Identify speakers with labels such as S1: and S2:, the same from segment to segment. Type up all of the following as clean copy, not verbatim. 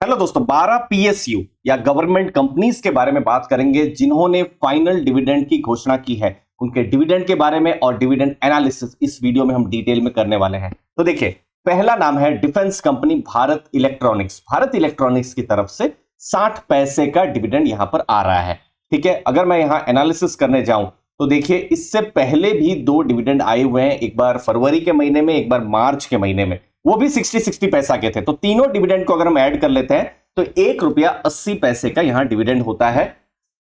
S1: Hello दोस्तों, 12 PSU या government companies के बारे में बात करेंगे जिन्होंने फाइनल डिविडेंड की घोषणा की है। उनके डिविडेंड के बारे में और डिविडेंड एनालिसिस इस वीडियो में हम डिटेल में करने वाले हैं। तो देखिए, पहला नाम है defence company Bharat electronics. Bharat electronics की तरफ से 60 पैसे का डिविडेंड यहां पर आ रहा है। ठीक है, अगर मैं यहां एनालिसिस करने जाऊं तो देखिए, इससे पहले भी 2 डिविडेंड आए हुए हैं, एक बार फरवरी के महीने में, एक बार मार्च के महीने में, वो भी 60 पैसा के थे। तो तीनों डिविडेंड को अगर हम ऐड कर लेते हैं तो ₹1.80 का यहां डिविडेंड होता है।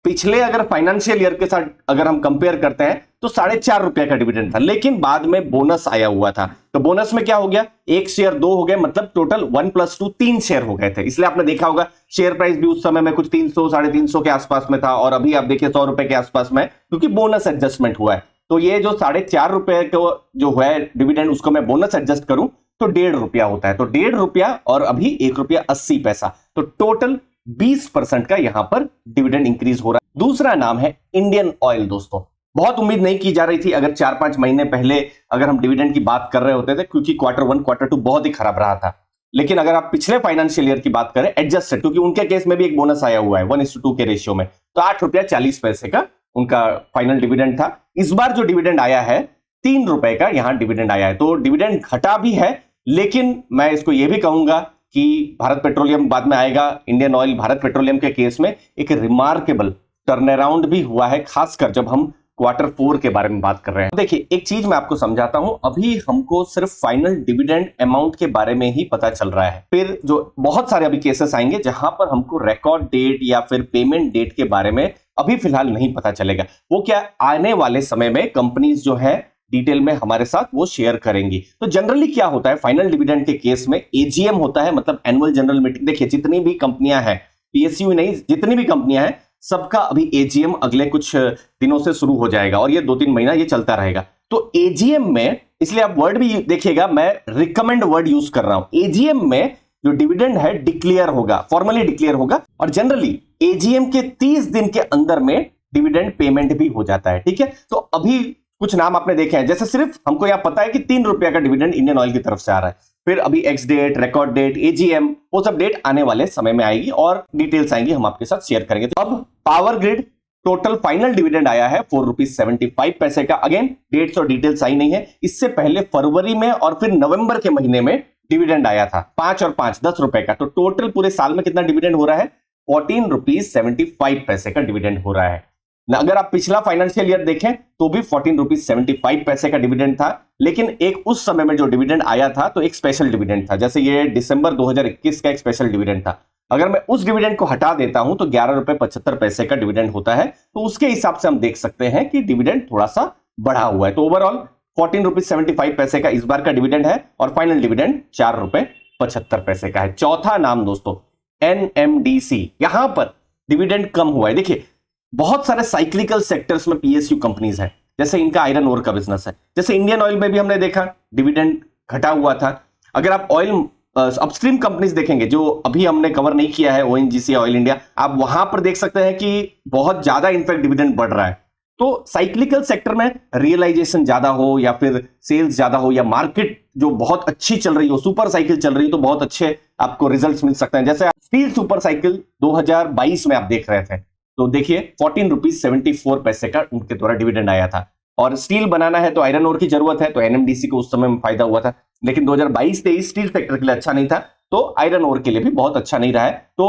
S1: पिछले अगर फाइनेंशियल ईयर के साथ अगर हम कंपेयर करते हैं तो ₹4.5 का डिविडेंड था, लेकिन बाद में बोनस आया हुआ था। तो बोनस में क्या हो गया, 1 शेयर 2 हो गए, मतलब टोटल 1 + 2 3 शेयर हो गए थे। इसलिए आपने देखा होगा शेयर प्राइस भी उस समय में कुछ 300 350 के आसपास में था, और अभी आप देखिए ₹100 के आसपास में, क्योंकि बोनस एडजस्टमेंट हुआ है। तो ये जो ₹4.5 को जो हुआ है डिविडेंड, उसको मैं बोनस एडजस्ट करूं तो ₹1.5 होता है। तो ₹1.5 और अभी ₹1.80, तो टोटल 20% का यहां पर डिविडेंड इंक्रीज हो रहा है। दूसरा नाम है इंडियन ऑयल। दोस्तों, बहुत उम्मीद नहीं की जा रही थी अगर 4-5 महीने पहले अगर हम डिविडेंड की बात कर रहे होते थे, क्योंकि Q1 Q2 बहुत ही खराब रहा था। लेकिन अगर आप पिछले फाइनेंशियल ईयर की बात करें एडजस्टेड, क्योंकि उनके केस में भी एक बोनस आया हुआ है 1:2 के रेशियो में, तो ₹8.40 का उनका फाइनल डिविडेंड था। इस बार जो डिविडेंड आया है ₹3 का यहां डिविडेंड आया है। तो डिविडेंड घटा भी है, लेकिन मैं इसको यह भी कहूंगा कि भारत पेट्रोलियम बाद में आएगा, इंडियन ऑयल भारत पेट्रोलियम के केस में एक रिमार्केबल टर्न अराउंड भी हुआ है, खासकर जब हम Q4 के बारे में बात कर रहे हैं। देखिए, एक चीज मैं आपको समझाता हूं, अभी हमको सिर्फ फाइनल डिविडेंड अमाउंट के बारे में ही पता चल रहा है। फिर जो बहुत सारे अभी केसेस आएंगे जहां पर हमको रिकॉर्ड डेट या फिर पेमेंट डेट के बारे में अभी फिलहाल नहीं पता चलेगा। वो क्या आने वाले समय में कंपनीज जो है डिटेल में हमारे साथ वो शेयर करेंगी। तो जनरली क्या होता है फाइनल डिविडेंड के केस में, एजीएम होता है, मतलब एनुअल जनरल मीटिंग। देखिए, जितनी भी कंपनियां हैं, पीएसयू नहीं, जितनी भी कंपनियां हैं, सबका अभी एजीएम अगले कुछ दिनों से शुरू हो जाएगा और ये 2-3 महीना ये चलता रहेगा। तो एजीएम में, इसलिए आप वर्ड भी देखिएगा, मैं रिकमेंड वर्ड यूज कर रहा हूं। एजीएम में जो डिविडेंड है डिक्लेयर होगा, फॉर्मली डिक्लेयर होगा, और जनरली एजीएम के 30 दिन के अंदर में डिविडेंड पेमेंट भी हो जाता है। ठीक है, तो अभी कुछ नाम आपने देखे हैं, जैसे सिर्फ हमको यह पता है कि ₹3 का डिविडेंड इंडियन ऑयल की तरफ से आ रहा है। फिर अभी ex date, record date, AGM, वो सब डेट आने वाले समय में आएगी और डिटेल्स आएंगी, हम आपके साथ शेयर करेंगे। तो अब power grid total final dividend आया है ₹4.75 का। अगेन डेट्स और डिटेल्स आई नहीं है। इससे पहले फरवरी में और फिर नवंबर के महीने में डिविडेंड आया था 5 और 5 ₹10 का। तो टोटल पूरे साल में कितना डिविडेंड हो रहा है, ₹14.75 का डिविडेंड हो रहा है ना। अगर आप पिछला फाइनेंशियल ईयर देखें तो भी ₹14.75 का डिविडेंड था, लेकिन एक उस समय में जो डिविडेंड आया था तो एक स्पेशल डिविडेंड था, जैसे ये दिसंबर 2021 का एक स्पेशल डिविडेंड था। अगर मैं उस डिविडेंड को हटा देता हूं तो ₹11.75 का डिविडेंड होता है। तो उसके हिसाब से हम देख सकते हैं कि डिविडेंड थोड़ा सा बढ़ा हुआ है। तो ओवरऑल ₹14.75 का इस बार का डिविडेंड है और फाइनल डिविडेंड ₹4.75 का है। चौथा नाम दोस्तों एनएमडीसी, यहां पर डिविडेंड कम हुआ है। देखिए, बहुत सारे साइक्लिकल सेक्टर्स में पीएसयू कंपनीज हैं, जैसे इनका आयरन ओर का बिजनेस है, जैसे इंडियन ऑयल में भी हमने देखा डिविडेंड घटा हुआ था। अगर आप ऑयल अपस्ट्रीम कंपनीज देखेंगे जो अभी हमने कवर नहीं किया है, ओएनजीसी, ऑयल इंडिया, आप वहां पर देख सकते हैं कि बहुत ज्यादा इनफैक्ट डिविडेंड बढ़ रहा है। तो साइक्लिकल सेक्टर में रियलाइजेशन ज्यादा हो या फिर सेल्स ज्यादा हो या मार्केट जो बहुत अच्छी चल रही हो, सुपर साइकिल चल रही हो, तो बहुत अच्छे आपको रिजल्ट्स मिल सकते हैं। जैसे स्टील सुपर साइकिल 2022 में आप देख रहे थे, तो देखिए ₹14.74 का उनके द्वारा डिविडेंड आया था। और स्टील बनाना है तो आयरन ओर की जरूरत है, तो एनएमडीसी को उस समय में फायदा हुआ था। लेकिन 2022-23 स्टील सेक्टर के लिए अच्छा नहीं था, तो आयरन ओर के लिए भी बहुत अच्छा नहीं रहा है। तो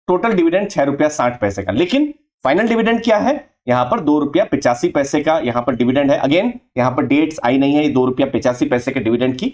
S1: टोटल डिविडेंड ₹6.60 का। लेकिन फाइनल डिविडेंड क्या है, यहां पर ₹2.85 का यहां पर डिविडेंड है। अगेन यहां पर डेट्स आई नहीं है, ₹2.85 के डिविडेंड की।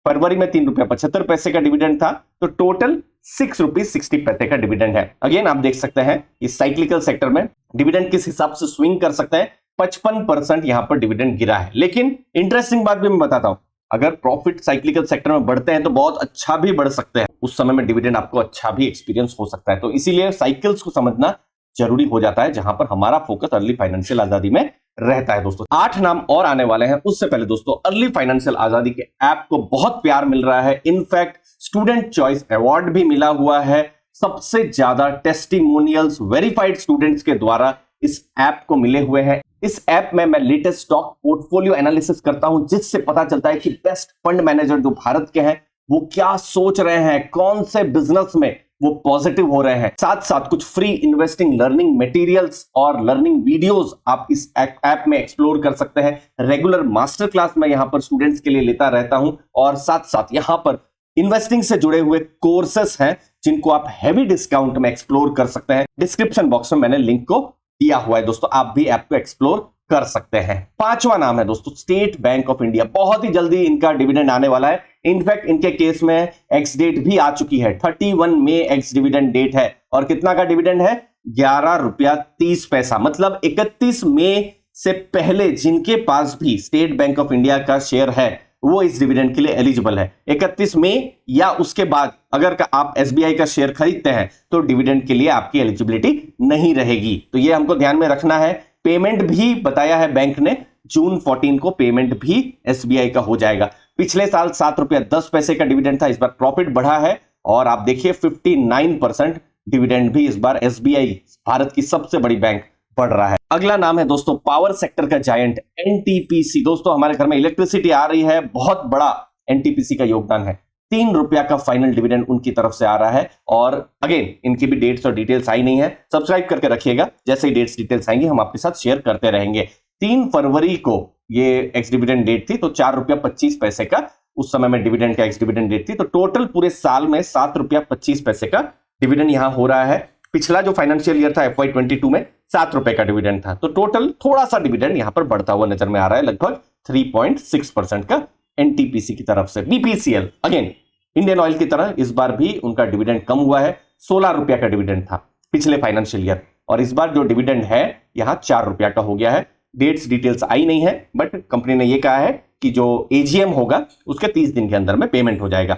S1: फरवरी में ₹3.75 का डिविडेंड था, तो टोटल ₹6.60 का डिविडेंड है। अगेन आप देख सकते हैं इस साइक्लिकल सेक्टर में डिविडेंड किस हिसाब से स्विंग कर सकते हैं। 55% यहां पर डिविडेंड गिरा है। लेकिन इंटरेस्टिंग बात भी मैं बताता हूं, अगर प्रॉफिट साइक्लिकल सेक्टर में बढ़ते हैं तो बहुत अच्छा भी बढ़ सकते हैं, उस समय में डिविडेंड आपको अच्छा भी एक्सपीरियंस हो सकता है। तो इसीलिए साइकिल्स को समझना जरूरी हो जाता है, जहां पर हमारा फोकस अर्ली फाइनेंशियल आजादी में रहता है। दोस्तों 8 नाम और आने वाले हैं, उससे पहले दोस्तों अर्ली फाइनेंशियल आजादी के ऐप को बहुत प्यार मिल रहा है। इनफैक्ट स्टूडेंट चॉइस अवार्ड भी मिला हुआ है। सबसे ज्यादा टेस्टिमोनियल्स वेरीफाइड स्टूडेंट्स के द्वारा इस ऐप को मिले हुए हैं। इस ऐप में मैं लेटेस्ट स्टॉक पोर्टफोलियो एनालिसिस करता हूं, जिससे पता चलता है कि बेस्ट फंड मैनेजर जो भारत के हैं वो क्या सोच रहे हैं, कौन से बिजनेस में वो पॉजिटिव हो रहे हैं। साथ साथ कुछ फ्री इन्वेस्टिंग लर्निंग मटेरियल्स और लर्निंग वीडियोस आप इस ऐप में एक्सप्लोर कर सकते हैं। रेगुलर मास्टर क्लास मैं यहां पर स्टूडेंट्स के लिए लेता रहता हूं और साथ साथ यहां पर इन्वेस्टिंग से जुड़े हुए कोर्सेस हैं जिनको आप हैवी डिस्काउंट में एक्सप्लोर कर सकते हैं। डिस्क्रिप्शन बॉक्स में मैंने लिंक को दिया हुआ है दोस्तों, आप भी ऐप को एक्सप्लोर कर सकते हैं। पांचवा नाम है दोस्तों स्टेट बैंक ऑफ इंडिया। बहुत ही जल्दी इनका डिविडेंड आने वाला है। इनफैक्ट इनके केस में एक्स डेट भी आ चुकी है, 31 मई एक्स डिविडेंड डेट है। और कितना का डिविडेंड है? 11 रुपया 30 पैसा। मतलब 31 मई से पहले जिनके पास भी स्टेट बैंक ऑफ इंडिया का शेयर है वो इस डिविडेंड के लिए एलिजिबल है। 31 मई या उसके बाद अगर आप एसबीआई का शेयर खरीदते हैं तो डिविडेंड के लिए आपकी एलिजिबिलिटी नहीं रहेगी। तो ये हमको ध्यान में रखना है। पेमेंट भी बताया है बैंक ने, जून 14 को पेमेंट भी एसबीआई का हो जाएगा। पिछले साल 7 रुपया 10 पैसे का डिविडेंड था, इस बार प्रॉफिट बढ़ा है और आप देखिए 59% डिविडेंड भी इस बार एसबीआई, भारत की सबसे बड़ी बैंक, बढ़ रहा है। अगला नाम है दोस्तों पावर सेक्टर का जायंट एनटीपीसी। दोस्तों हमारे घर में इलेक्ट्रिसिटी आ रही है, बहुत बड़ा एनटीपीसी का योगदान है। 3 रुपया का फाइनल डिविडेंड उनकी तरफ से आ रहा है। और अगेन इनकी भी डेट्स और डिटेल्स आई नहीं है, सब्सक्राइब करके रखिएगा, जैसे ही डेट्स डिटेल्स आएंगे हम आपके साथ शेयर करते रहेंगे। 3 फरवरी को ये एक्स डिविडेंड डेट थी, तो 4 रुपया 25 पैसे का उस समय में डिविडेंड का एक्स डिविडेंड डेट थी। तो टोटल पूरे साल में 7 रुपया 25 पैसे का डिविडेंड यहां हो रहा है। पिछला जो फाइनेंशियल ईयर था FY22 में 7 रुपए का डिविडेंड था। तो टोटल थोड़ा सा डिविडेंड यहां पर बढ़ता हुआ नजर में आ रहा है, लगभग 3.6% का एनटीपीसी की तरफ से। बीपीसीएल अगेन इंडियन ऑयल की तरह इस बार भी उनका डिविडेंड कम हुआ है। 16 रुपया का डिविडेंड था पिछले फाइनेंशियल ईयर और इस बार जो डिविडेंड है यहां 4 रुपया का हो गया है। डेट्स डिटेल्स आई नहीं है, बट कंपनी ने यह कहा है कि जो एजीएम होगा उसके 30 दिन के अंदर में पेमेंट हो जाएगा।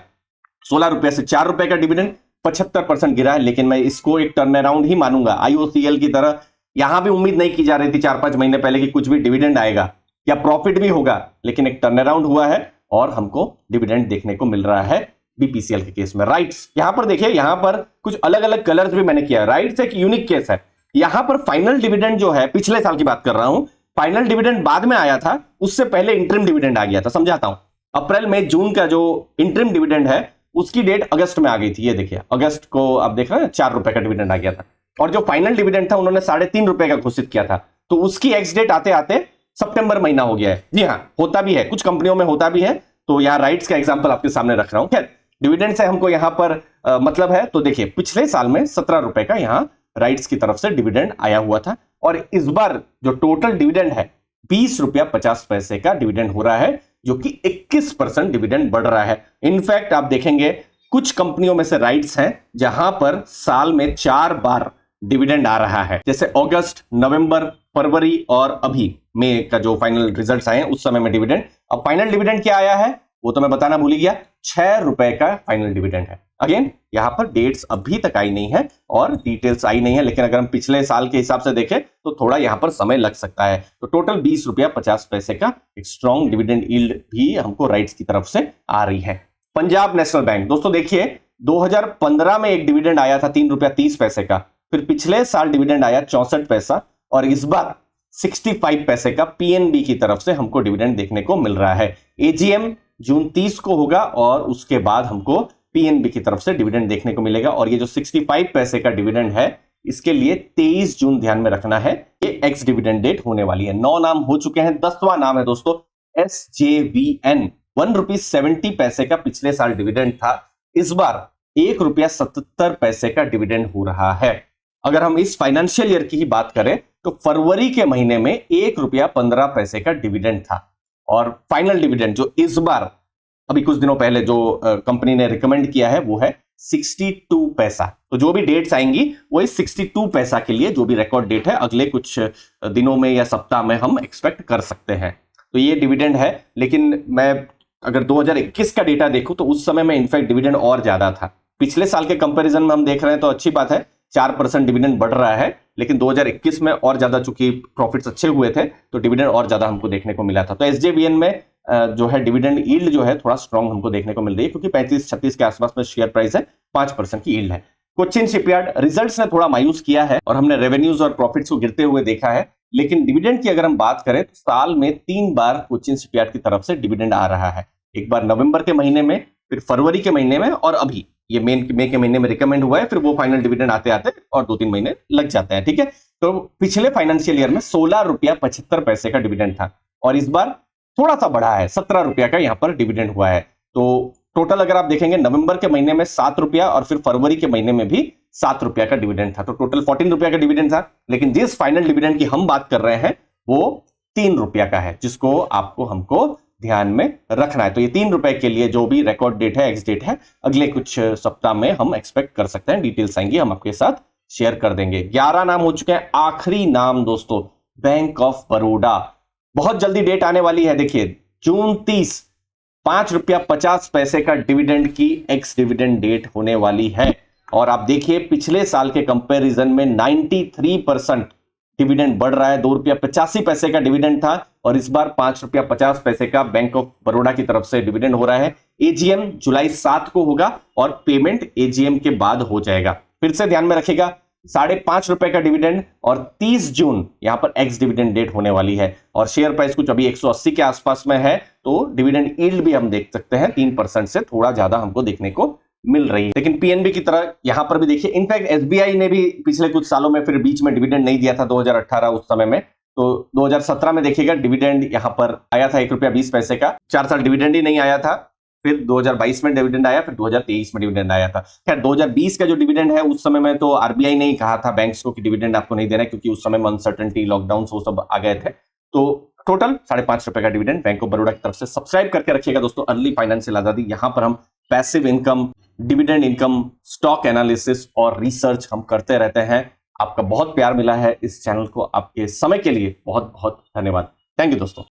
S1: 16 रुपए से 4 रुपए का डिविडेंड 75% गिरा है, लेकिन मैं इसको एक टर्न अराउंड ही मानूंगा। आईओसीएल की तरह यहां भी उम्मीद नहीं की जा रही थी 4-5 महीने पहले कि कुछ भी डिविडेंड आएगा या प्रॉफिट भी होगा, लेकिन एक टर्न अराउंड हुआ है और हमको डिविडेंड देखने को मिल रहा है बीपीसीएल के केस में। राइट्स यहां पर देखिए, यहां पर कुछ अलग अलग कलर्स भी मैंने किया है। राइट्स एक यूनिक केस है। यहां पर फाइनल डिविडेंड जो है, पिछले साल की बात कर रहा हूं, फाइनल डिविडेंड बाद में आया था, उससे पहले इंटरिम डिविडेंड आ गया था। समझाता हूं, अप्रैल मई जून का जो इंटरिम डिविडेंड है उसकी डेट अगस्त में आ गई थी। ये देखिए अगस्त को आप देख रहे हैं 4 रुपए का डिविडेंड आ गया था और जो फाइनल डिविडेंड था उन्होंने 3.5 रुपए का घोषित किया था। तो उसकी एक्स डेट आते आते सितंबर महीना हो गया है। जी हाँ, होता भी है, कुछ कंपनियों में होता भी है। तो यहां राइट्स का एग्जांपल आपके सामने रख रहा हूं। खैर डिविडेंड से हमको यहां पर मतलब है, तो देखिए पिछले साल में 17 रुपए का यहां राइट्स की तरफ से डिविडेंड आया हुआ था और इस बार जो टोटल डिविडेंड है 20 रुपया 50 पैसे का डिविडेंड हो रहा है, जो कि 21% डिविडेंड बढ़ रहा है। इनफैक्ट आप देखेंगे कुछ कंपनियों में से राइट्स हैं जहां पर साल में 4 बार डिविडेंड आ रहा है, जैसे अगस्त, नवंबर, फरवरी और अभी मई का जो फाइनल रिजल्ट्स आए हैं उस समय में डिविडेंड। अब फाइनल डिविडेंड क्या आया है वो तो मैं बताना भूल ही गया, 6 रुपए का फाइनल डिविडेंड है। अगेन यहां पर डेट्स अभी तक आई नहीं है और डिटेल्स आई नहीं है, लेकिन अगर हम पिछले साल के हिसाब से देखें तो थोड़ा यहां पर समय लग सकता है। तो टोटल 20 रुपया 50 पैसे का एक स्ट्रॉन्ग डिविडेंड यील्ड भी हमको राइट्स की तरफ से आ रही है। पंजाब नेशनल बैंक दोस्तों देखिए 2015 में एक डिविडेंड आया था 3 रुपया 30 पैसे का, फिर पिछले साल डिविडेंड आया 64 पैसा और इस बार 65 पैसे का पीएनबी की तरफ से हमको डिविडेंड देखने को मिल रहा है। एजीएम जून 30 को होगा और उसके बाद हमको पीएनबी की तरफ से डिविडेंड देखने को मिलेगा और ये जो 65 पैसे का डिविडेंड है इसके लिए 23 जून ध्यान में रखना है, ये एक्स डिविडेंड डेट होने वाली है। 9 नाम हो चुके हैं, 10वां नाम है दोस्तों SJVN। 1 रुपया 70 पैसे का पिछले साल डिविडेंड था, इस बार 1 रुपया 77 पैसे का डिविडेंड हो रहा है। अगर हम इस फाइनेंशियल ईयर की ही बात करें तो फरवरी के महीने में 1 रुपया 15 पैसे का डिविडेंड था और फाइनल डिविडेंड जो इस बार अभी कुछ दिनों पहले जो कंपनी ने रिकमेंड किया है वो है 62 पैसा। तो जो भी डेट्स आएंगी वो इस 62 पैसा के लिए जो भी रिकॉर्ड डेट है अगले कुछ दिनों में या सप्ताह में हम एक्सपेक्ट कर सकते हैं। तो ये डिविडेंड है, लेकिन मैं अगर 2021 का डेटा देखूं तो उस समय में इनफैक्ट डिविडेंड और ज्यादा था। पिछले साल के कंपैरिजन में हम देख रहे हैं तो अच्छी बात है, 4% डिविडेंड बढ़ रहा है, लेकिन 2021 में और ज्यादा चूंकि प्रॉफिट्स अच्छे हुए थे तो डिविडेंड और ज्यादा हमको देखने को मिला था। तो एसजेवीएन में जो है डिविडेंड यील्ड जो है थोड़ा स्ट्रांग हमको देखने को मिल रही है, क्योंकि 35-36 के आसपास में शेयर प्राइस है, 5% की यील्ड है। कोचिन शिपयार्ड रिजल्ट्स ने थोड़ा मायूस किया है और हमने रेवेन्यूज और प्रॉफिट्स को गिरते हुए देखा है, लेकिन डिविडेंड की अगर हम बात करें तो साल में 3 बार कोचिन शिपयार्ड की तरफ से डिविडेंड आ रहा है। एक बार नवंबर के महीने में, फिर फरवरी के महीने में और अभी ये मई के महीने में रिकमेंड हुआ है, फिर वो फाइनल डिविडेंड आते आते और 2-3 महीने लग जाते हैं, ठीक है। तो पिछले फाइनेंशियल ईयर में 16 रुपया 75 पैसे का डिविडेंड था और इस बार थोड़ा सा बढ़ा है, 17 रुपया का यहां पर डिविडेंड हुआ है। तो टोटल अगर आप देखेंगे नवंबर के महीने में 7 रुपया और फिर फरवरी के महीने में भी 7 रुपया का डिविडेंड था, तो टोटल 14 रुपया का डिविडेंड था। लेकिन जिस फाइनल डिविडेंड की हम बात कर रहे हैं वो 3 रुपया का है, जिसको आपको हमको ध्यान में रखना है। तो ये 3 रुपए के लिए जो भी रिकॉर्ड डेट है, एक्स डेट है, अगले कुछ सप्ताह में हम एक्सपेक्ट कर सकते हैं। डिटेल्स आएंगी, हम आपके साथ शेयर कर देंगे। 11 नाम हो चुके हैं, आखिरी नाम दोस्तों बैंक ऑफ बड़ौदा। बहुत जल्दी डेट आने वाली है, देखिए जून 30, 5 रुपया 50 पैसे का डिविडेंड की एक्स डिविडेंड डेट होने वाली है। और आप देखिए पिछले साल के कंपैरिजन में 93% डिविडेंड बढ़ रहा है। 2 रुपया 85 पैसे का डिविडेंड था और इस बार 5 रुपया 50 पैसे का बैंक ऑफ बड़ौदा की तरफ से डिविडेंड हो रहा है। एजीएम जुलाई 7 को होगा और पेमेंट एजीएम के बाद हो जाएगा। फिर से ध्यान में रखिएगा, 5.5 रुपए का डिविडेंड और 30 जून यहां पर एक्स डिविडेंड डेट होने वाली है। और शेयर प्राइस कुछ अभी 180 के आसपास में है, तो डिविडेंड यील्ड भी हम देख सकते हैं 3% से थोड़ा ज्यादा हमको देखने को मिल रही है। लेकिन पीएनबी की तरह यहां पर भी देखिए, इनफैक्ट एसबीआई ने भी पिछले कुछ सालों में फिर बीच में डिविडेंड नहीं दिया था 2018 उस समय में। तो 2017 में देखिएगा डिविडेंड यहां पर आया था 1 रुपया 20 पैसे का, 4 साल डिविडेंड ही नहीं आया था। फिर 2022 में डिविडेंड आया, फिर 2023 में डिविडेंड आया था। खैर 2020 का जो डिविडेंड है उस समय में तो आरबीआई ने ही कहा था बैंक्स को कि डिविडेंड आपको नहीं देना है, क्योंकि उस समय में अनसर्टेनिटी, लॉकडाउन वो सब आ गए थे। तो टोटल 5.5 रुपए का डिविडेंड बैंक ऑफ बड़ौदा की तरफ से। सब्सक्राइब करके रखिएगा दोस्तों अर्ली फाइनेंशियल आजादी। यहां पर हम passive income, dividend income, stock analysis और रिसर्च हम करते रहते हैं। आपका बहुत प्यार मिला है इस चैनल को, आपके समय के लिए बहुत बहुत धन्यवाद। थैंक यू दोस्तों।